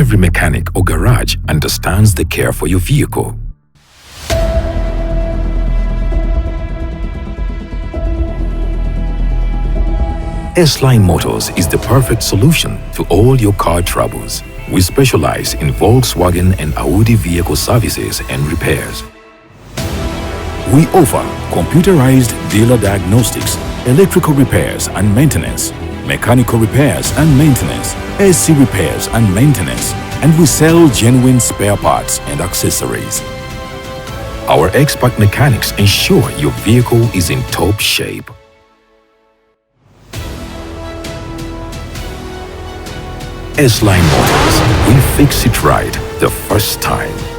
every mechanic or garage understands the care for your vehicle. S-Line Motors is the perfect solution to all your car troubles. We specialize in Volkswagen and Audi vehicle services and repairs. We offer computerized dealer diagnostics, electrical repairs and maintenance, mechanical repairs and maintenance, AC repairs and maintenance, and we sell genuine spare parts and accessories. Our expert mechanics ensure your vehicle is in top shape. S-Line Motors, we fix it right the first time.